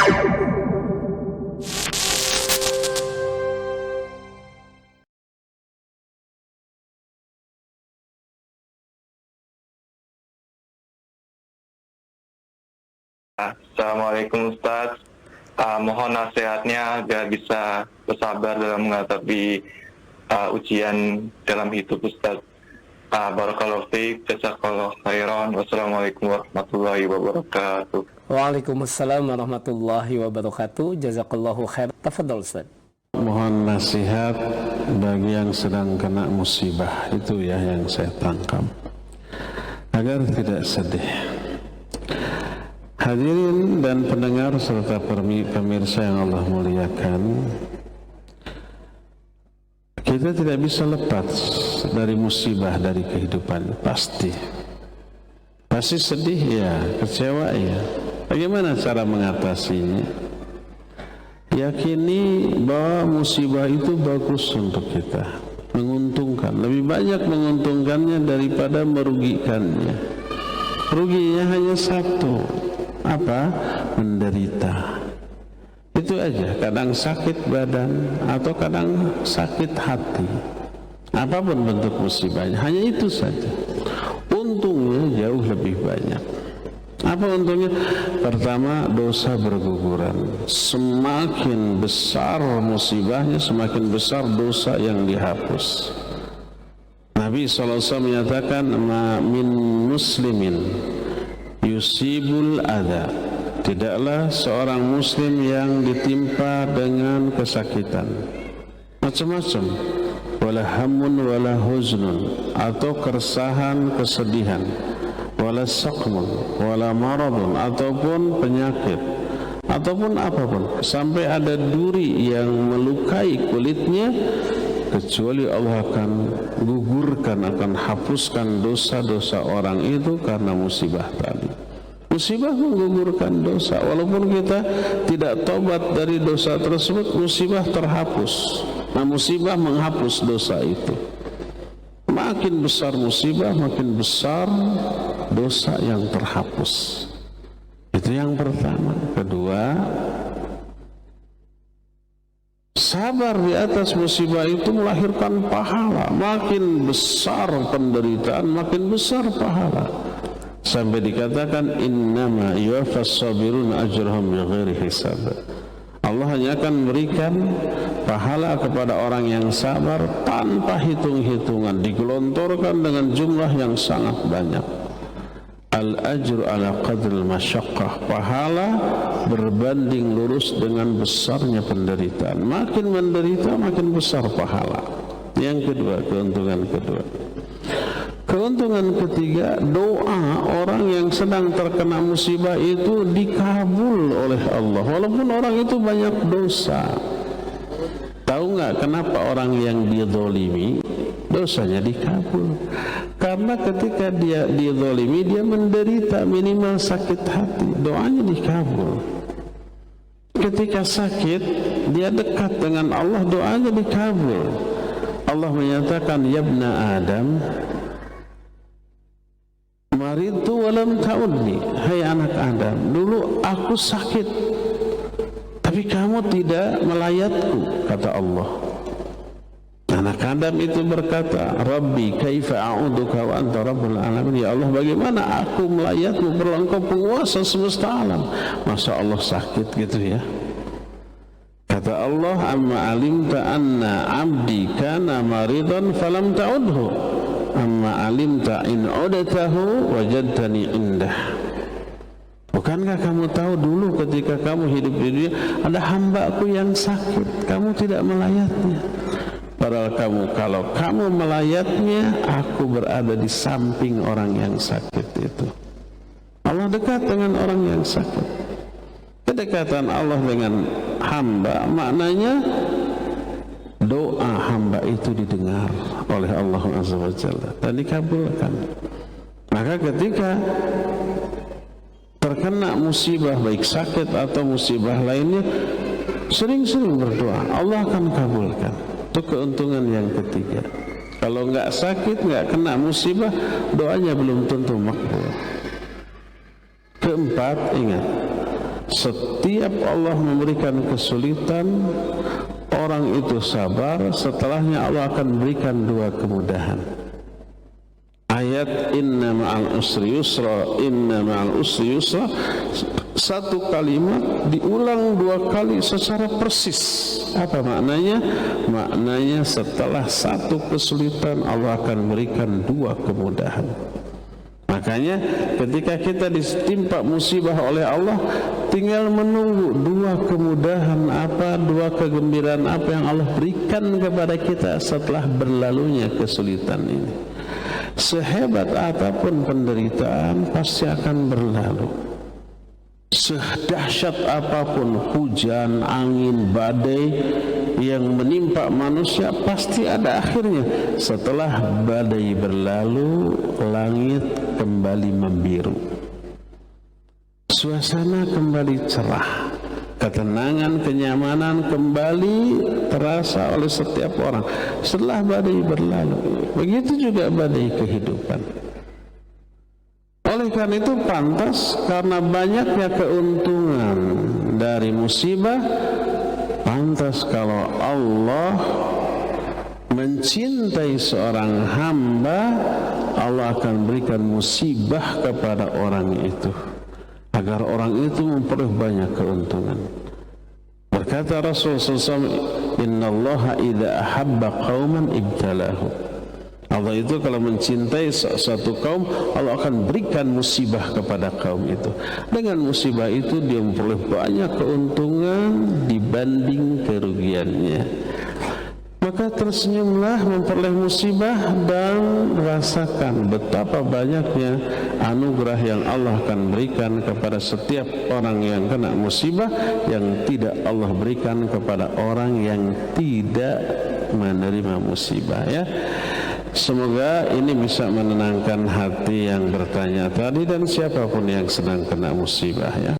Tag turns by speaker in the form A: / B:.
A: Assalamualaikum Ustaz. Mohon nasihatnya agar bisa bersabar dalam menghadapi ujian dalam hidup Ustaz. Barakallahu fiik, jazakallahu khairan. Wassalamualaikum warahmatullahi wabarakatuh.
B: Waalaikumsalam warahmatullahi wabarakatuh. Jazakallahu khairan. Tafadhol Ustaz.
C: Mohon nasihat bagi yang sedang kena musibah, itu ya yang saya tangkap, agar tidak sedih. Hadirin dan pendengar serta pemirsa yang Allah muliakan, kita tidak bisa lepas dari musibah dari kehidupan. Pasti sedih ya, kecewa ya. Bagaimana cara mengatasinya? Yakini bahwa musibah itu bagus untuk kita, menguntungkan, lebih banyak menguntungkannya daripada merugikannya. Ruginya hanya satu, apa? Menderita. Itu aja. Kadang sakit badan atau kadang sakit hati. Apapun bentuk musibahnya, hanya itu saja. Untungnya jauh lebih banyak. Apa untungnya? Pertama, dosa berguguran. Semakin besar musibahnya, semakin besar dosa yang dihapus. Nabi SAW menyatakan, ma min muslimin yusibul adha, tidaklah seorang muslim yang ditimpa dengan kesakitan macam-macam, wala hamun wala huznun, atau keresahan, kesedihan, wala saqmun wala maradun, ataupun penyakit, ataupun apapun, sampai ada duri yang melukai kulitnya, kecuali Allah akan gugurkan, akan hapuskan dosa-dosa orang itu karena musibah tadi. Musibah menggugurkan dosa, walaupun kita tidak tobat dari dosa tersebut, musibah terhapus. Nah, musibah menghapus dosa itu. Makin besar musibah, makin besar dosa yang terhapus. Itu yang pertama. Kedua, sabar di atas musibah itu melahirkan pahala. Makin besar penderitaan, makin besar pahala. Sampai dikatakan innama yuwaffas sabirun ajrahum bighairi hisab. Allah hanya akan memberikan pahala kepada orang yang sabar tanpa hitung-hitungan, digelontorkan dengan jumlah yang sangat banyak. Al-ajru ala qadril masyaqqah, pahala berbanding lurus dengan besarnya penderitaan. Makin menderita makin besar pahala. Yang kedua, keuntungan kedua. Keuntungan ketiga, doa orang yang sedang terkena musibah itu dikabul oleh Allah, walaupun orang itu banyak dosa. Tahu nggak kenapa orang yang dizalimi dosanya dikabul? Karena ketika dia dizalimi, dia menderita minimal sakit hati, doanya dikabul. Ketika sakit, dia dekat dengan Allah, doanya dikabul. Allah menyatakan, ya ibna Adam, maritu walam ta'udni, hai anak Adam, dulu aku sakit tapi kamu tidak melayatku, kata Allah. Anak Adam itu berkata, Rabbi kaifa a'uduka wa anta rabbul alamin, ya Allah bagaimana aku melayatmu padahal engkau penguasa semesta alam. Masa Allah sakit gitu ya? Kata Allah, amma alimta anna abdi kana maridan falam ta'udhu, amma alimta in udatahu wajadtani indah. Bukankah kamu tahu dulu ketika kamu hidup di dunia ada hambaku yang sakit, kamu tidak melayatnya. Padahal kalau kamu melayatnya, aku berada di samping orang yang sakit itu. Allah dekat dengan orang yang sakit. Kedekatan Allah dengan hamba maknanya doa hamba itu didengar oleh Allah Azza wa Jalla dan dikabulkan. Maka ketika terkena musibah, baik sakit atau musibah lainnya, sering-sering berdoa, Allah akan kabulkan. Itu keuntungan yang ketiga. Kalau nggak sakit, nggak kena musibah, doanya belum tentu makbul. Keempat, ingat, setiap Allah memberikan kesulitan, orang itu sabar, setelahnya Allah akan berikan dua kemudahan. Ayat inna ma'al usri yusra, inna ma'al usri yusra, satu kalimat diulang dua kali secara persis. Apa maknanya? Maknanya setelah satu kesulitan Allah akan berikan dua kemudahan. Makanya ketika kita ditimpa musibah oleh Allah, tinggal menunggu dua kemudahan apa, dua kegembiraan apa yang Allah berikan kepada kita setelah berlalunya kesulitan ini. Sehebat apapun penderitaan pasti akan berlalu. Sedahsyat apapun hujan, angin, badai yang menimpa manusia pasti ada akhirnya. Setelah badai berlalu, langit kembali membiru, suasana kembali cerah, ketenangan, kenyamanan kembali terasa oleh setiap orang setelah badai berlalu. Begitu juga badai kehidupan. Oleh karena itu pantas, karena banyaknya keuntungan dari musibah, pantas kalau Allah mencintai seorang hamba, Allah akan berikan musibah kepada orang itu agar orang itu memperoleh banyak keuntungan. Berkata Rasulullah SAW, innallaha idza ahabba qauman ibtalahu. Allah itu kalau mencintai suatu kaum, Allah akan berikan musibah kepada kaum itu. Dengan musibah itu dia memperoleh banyak keuntungan dibanding kerugiannya. Maka tersenyumlah memperoleh musibah dan rasakan betapa banyaknya anugerah yang Allah akan berikan kepada setiap orang yang kena musibah yang tidak Allah berikan kepada orang yang tidak menerima musibah, ya. Semoga ini bisa menenangkan hati yang bertanya tadi dan siapapun yang sedang kena musibah, ya.